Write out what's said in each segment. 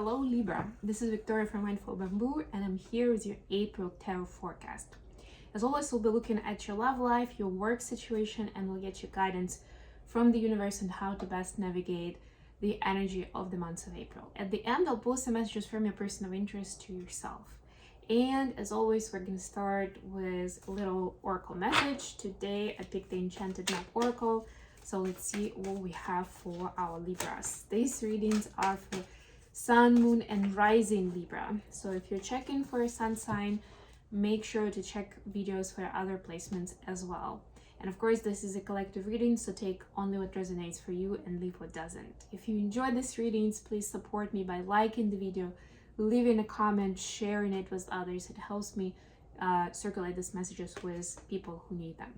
Hello Libra, this is Victoria from Mindful Bamboo and I'm here with your April tarot forecast. As always, we'll be looking at your love life, your work situation, and we'll get you guidance from the universe on how to best navigate the energy of the month of April. At the end, I'll post some messages from your person of interest to yourself. And as always, we're going to start with a little oracle message. Today, I picked the Enchanted Map Oracle. So let's see what we have for our Libras. These readings are for Sun, Moon, and Rising Libra. So if you're checking for a sun sign, make sure to check videos for other placements as well. And of course, this is a collective reading, so take only what resonates for you and leave what doesn't. If you enjoy these readings, please support me by liking the video, leaving a comment, sharing it with others. It helps me circulate these messages with people who need them.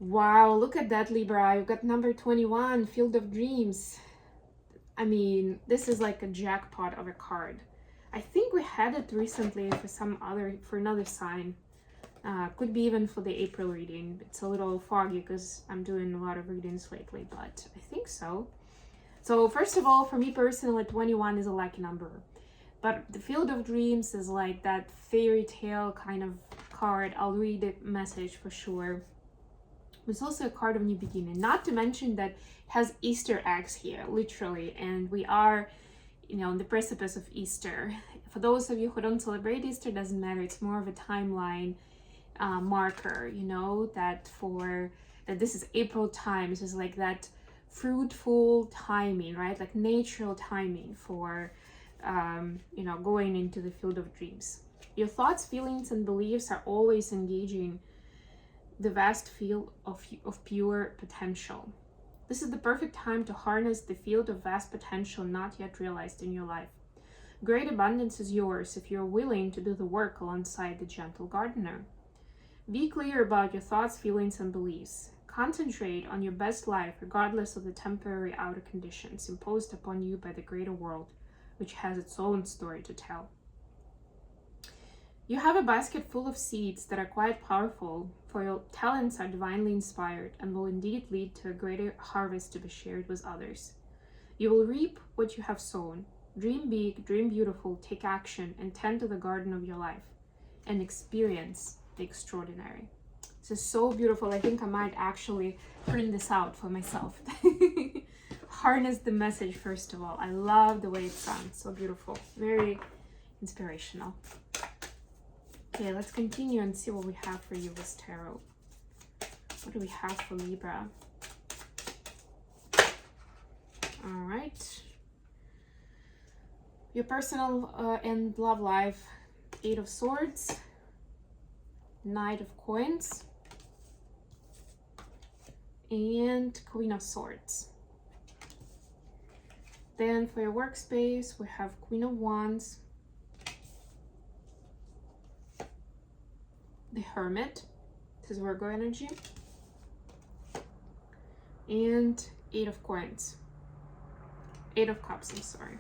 Wow, look at that, Libra. You've got number 21, Field of Dreams. I mean, this is like a jackpot of a card. I think we had it recently for another sign. Could be even for the April reading. It's a little foggy because I'm doing a lot of readings lately, but I think so. So first of all, for me personally, 21 is a lucky number. But the Field of Dreams is like that fairy tale kind of card. I'll read the message for sure. It's also a card of new beginning, not to mention that it has Easter eggs here, literally, and we are, on the precipice of Easter. For those of you who don't celebrate Easter, doesn't matter. It's more of a timeline marker, that this is April times, is like that fruitful timing, right? Like natural timing for, going into the Field of Dreams. Your thoughts, feelings, and beliefs are always engaging the vast field of pure potential. This is the perfect time to harness the field of vast potential not yet realized in your life. Great abundance is yours if you're willing to do the work alongside the gentle gardener. Be clear about your thoughts, feelings, and beliefs. Concentrate on your best life regardless of the temporary outer conditions imposed upon you by the greater world, which has its own story to tell. You have a basket full of seeds that are quite powerful, for your talents are divinely inspired and will indeed lead to a greater harvest to be shared with others. You will reap what you have sown. Dream big, dream beautiful, take action, and tend to the garden of your life, and experience the extraordinary. This is so beautiful. I think I might actually print this out for myself. Harness the message, first of all. I love the way it sounds. So beautiful. Very inspirational. Okay, let's continue and see what we have for you with tarot. What do we have for Libra? All right. Your personal and love life, 8 of Swords, Knight of Coins, and Queen of Swords. Then for your workspace, we have Queen of Wands, the Hermit, this is Virgo energy, and 8 of Coins, 8 of Cups, I'm sorry.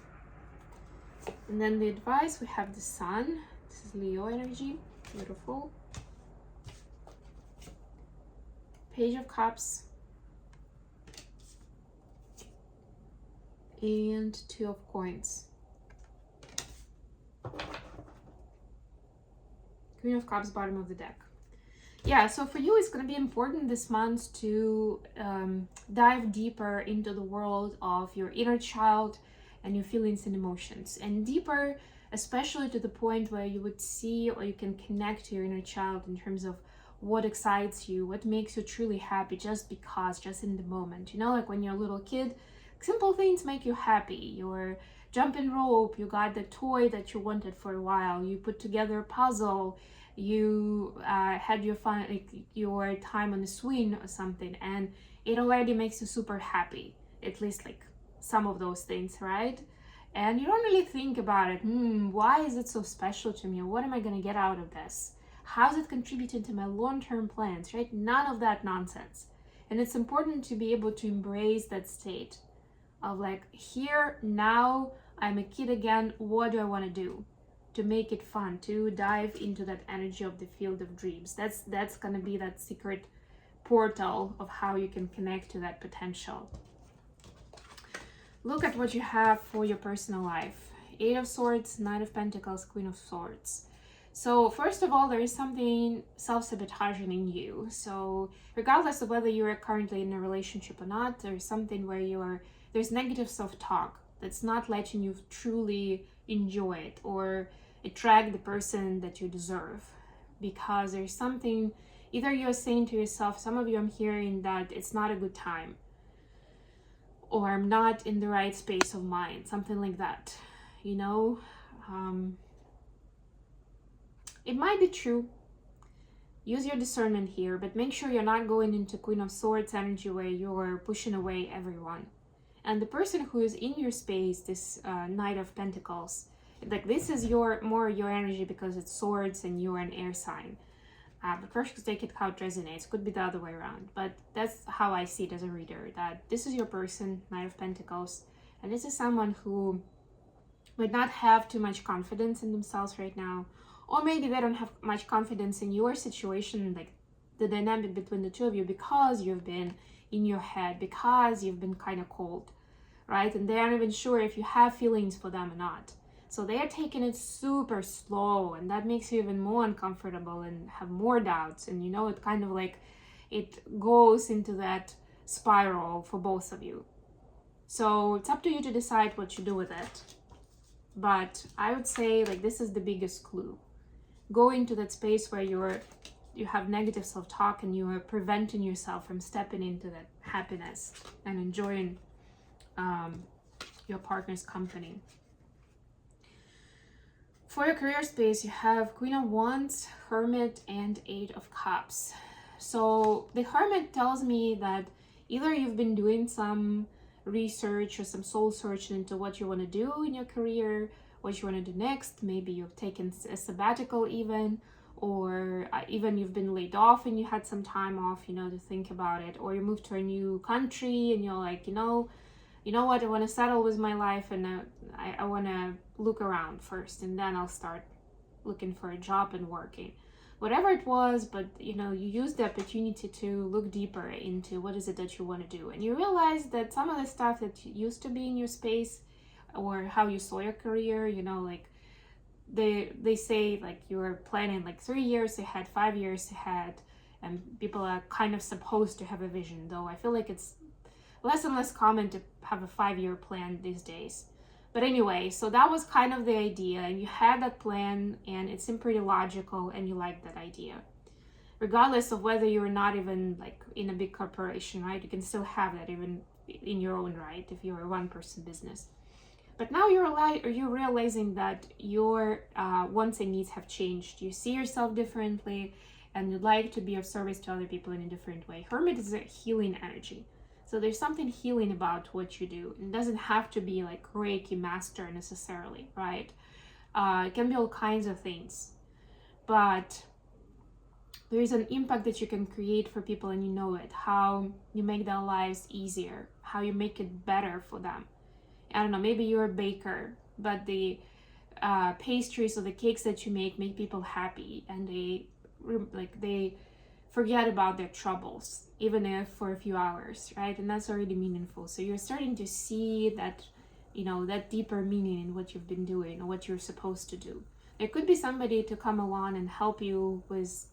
And then the advice, we have the Sun, this is Leo energy, beautiful. Page of Cups, and 2 of Coins. Queen of Cups, bottom of the deck. Yeah, so for you, it's going to be important this month to dive deeper into the world of your inner child and your feelings and emotions. And deeper, especially to the point where you would see or you can connect to your inner child in terms of what excites you, what makes you truly happy just because, just in the moment. Like when you're a little kid, simple things make you happy. You're jumping rope, you got the toy that you wanted for a while, you put together a puzzle, you had your fun, like your time on the swing or something, and it already makes you super happy, at least like some of those things, right? And you don't really think about it. Why is it so special to me? What am I going to get out of this? How's it contributing to my long-term plans, right? None of that nonsense. And it's important to be able to embrace that state of like, here, now, I'm a kid again. What do I want to do to make it fun, to dive into that energy of the Field of Dreams? That's going to be that secret portal of how you can connect to that potential. look at what you have for your personal life. Eight of Swords, Knight of Pentacles, Queen of Swords. So first of all, there is something self-sabotaging in you. So regardless of whether you are currently in a relationship or not, there's something where there's negative self-talk that's not letting you truly enjoy it or attract the person that you deserve. Because there's something, either you're saying to yourself, some of you I'm hearing that it's not a good time, or I'm not in the right space of mind, something like that, you know. It might be true. Use your discernment here, but make sure you're not going into Queen of Swords energy where you're pushing away everyone. And the person who is in your space, this Knight of Pentacles, like this is more your energy because it's swords and you're an air sign. But first, take it how it resonates. Could be the other way around, but that's how I see it as a reader. That this is your person, Knight of Pentacles, and this is someone who might not have too much confidence in themselves right now, or maybe they don't have much confidence in your situation, like the dynamic between the two of you, because you've been in your head, because you've been kind of cold, right? And they aren't even sure if you have feelings for them or not. So they are taking it super slow, and that makes you even more uncomfortable and have more doubts. And you know, it kind of like it goes into that spiral for both of you. So it's up to you to decide what you do with it. But I would say like this is the biggest clue. Go into that space where you have negative self-talk and you are preventing yourself from stepping into that happiness and enjoying your partner's company. For your career space, you have Queen of Wands, Hermit, and Eight of Cups. So the Hermit tells me that either you've been doing some research or some soul searching into what you want to do in your career, what you want to do next. Maybe you've taken a sabbatical even, or even you've been laid off and you had some time off, you know, to think about it. Or you moved to a new country and you're like, you know what, I want to settle with my life and I want to look around first and then I'll start looking for a job and working. Whatever it was, but you know, you use the opportunity to look deeper into what is it that you want to do. And you realize that some of the stuff that used to be in your space or how you saw your career, you know, like they say like you're planning like 3 years ahead, 5 years ahead, and people are kind of supposed to have a vision, though I feel like it's less and less common to have a 5-year plan these days. But anyway, so that was kind of the idea, and you had that plan and it seemed pretty logical and you liked that idea. Regardless of whether you're not even like in a big corporation, right? You can still have that even in your own right if you're a one-person business. But now you're realizing that your wants and needs have changed. You see yourself differently and you'd like to be of service to other people in a different way. Hermit is a healing energy. So there's something healing about what you do. It doesn't have to be like Reiki master necessarily, right? It can be all kinds of things. But there is an impact that you can create for people and you know it. How you make their lives easier. How you make it better for them. I don't know, maybe you're a baker, but the pastries or the cakes that you make people happy. And they forget about their troubles, even if for a few hours, right? And that's already meaningful. So you're starting to see that, you know, that deeper meaning in what you've been doing or what you're supposed to do. There could be somebody to come along and help you with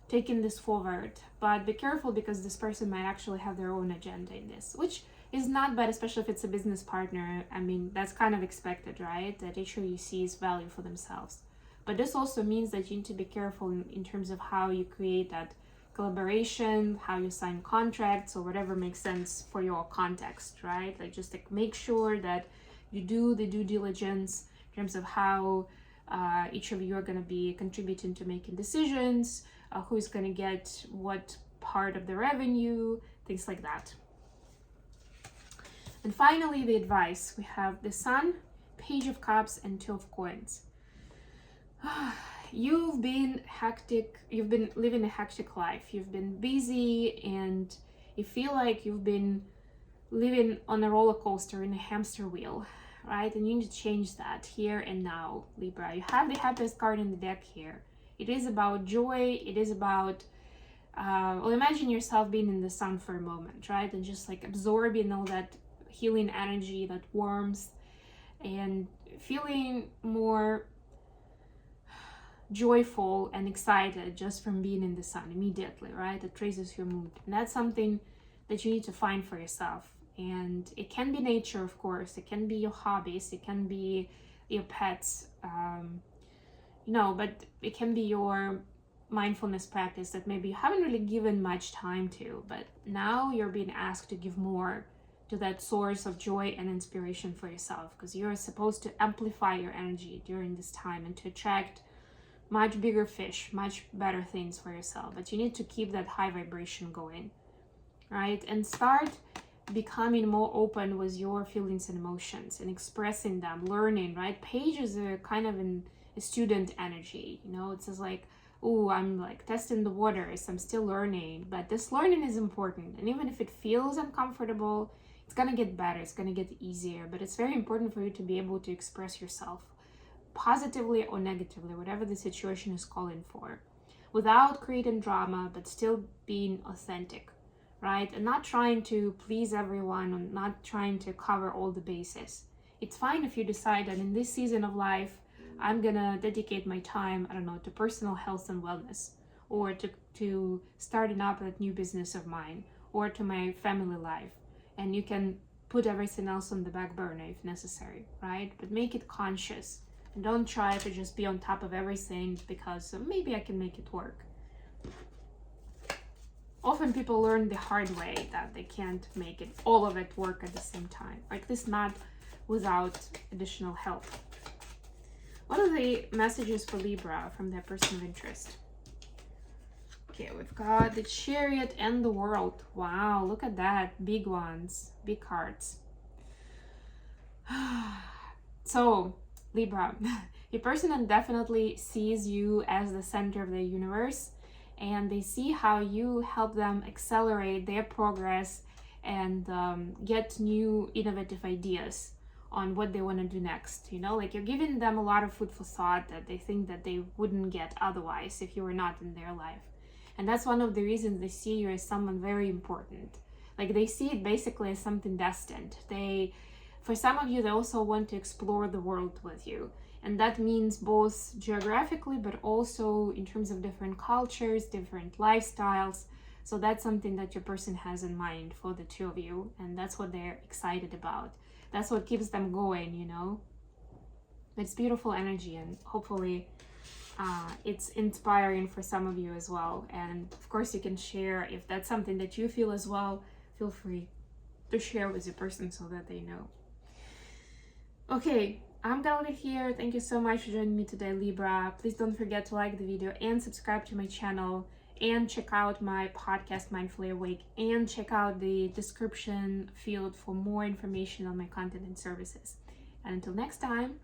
taking this forward, but be careful because this person might actually have their own agenda in this, which is not bad, especially if it's a business partner. I mean, that's kind of expected, right? That each of you sees value for themselves. But this also means that you need to be careful in terms of how you create that collaboration, how you sign contracts or whatever makes sense for your context, right? Like just like make sure that you do the due diligence in terms of how each of you are going to be contributing to making decisions, who's going to get what part of the revenue, things like that. And finally, the advice. We have the Sun, Page of Cups, and Two of Coins. You've been hectic, you've been living a hectic life, you've been busy, and you feel like you've been living on a roller coaster in a hamster wheel, right? And you need to change that here and now, Libra. You have the happiest card in the deck here. It is about joy, it is about, well, imagine yourself being in the sun for a moment, right? And just like absorbing all that healing energy, that warmth, and feeling more joyful and excited just from being in the sun immediately, right? It raises your mood. And that's something that you need to find for yourself. And it can be nature, of course. It can be your hobbies. It can be your pets, but it can be your mindfulness practice that maybe you haven't really given much time to, but now you're being asked to give more to that source of joy and inspiration for yourself, because you're supposed to amplify your energy during this time and to attract much bigger fish, much better things for yourself. But you need to keep that high vibration going, right? And start becoming more open with your feelings and emotions and expressing them, learning, right? Pages are kind of in a student energy, it says like, oh, I'm like testing the waters, I'm still learning, but this learning is important. And even if it feels uncomfortable, it's gonna get better, it's gonna get easier, but it's very important for you to be able to express yourself positively or negatively, whatever the situation is calling for, without creating drama, but still being authentic, right? And not trying to please everyone, or not trying to cover all the bases. It's fine if you decide that in this season of life, I'm gonna dedicate my time, to personal health and wellness, or to starting up that new business of mine, or to my family life. And you can put everything else on the back burner if necessary, right? But make it conscious. And don't try to just be on top of everything because maybe I can make it work. Often people learn the hard way that they can't make all of it work at the same time. Like this, not without additional help. What are the messages for Libra from their person of interest? Okay, we've got the Chariot and the World. Wow, look at that. Big ones, big cards. So, Libra, your person definitely sees you as the center of the universe, and they see how you help them accelerate their progress and get new innovative ideas on what they want to do next. Like you're giving them a lot of food for thought that they think that they wouldn't get otherwise if you were not in their life. And that's one of the reasons they see you as someone very important. Like they see it basically as something destined. For some of you, they also want to explore the world with you. And that means both geographically, but also in terms of different cultures, different lifestyles. So that's something that your person has in mind for the two of you. And that's what they're excited about. That's what keeps them going, It's beautiful energy, and hopefully it's inspiring for some of you as well. And of course, you can share if that's something that you feel as well. Feel free to share with your person so that they know. Okay, I'm gonna leave it here. Thank you so much for joining me today, Libra. Please don't forget to like the video and subscribe to my channel, and check out my podcast, Mindfully Awake, and check out the description field for more information on my content and services. And until next time,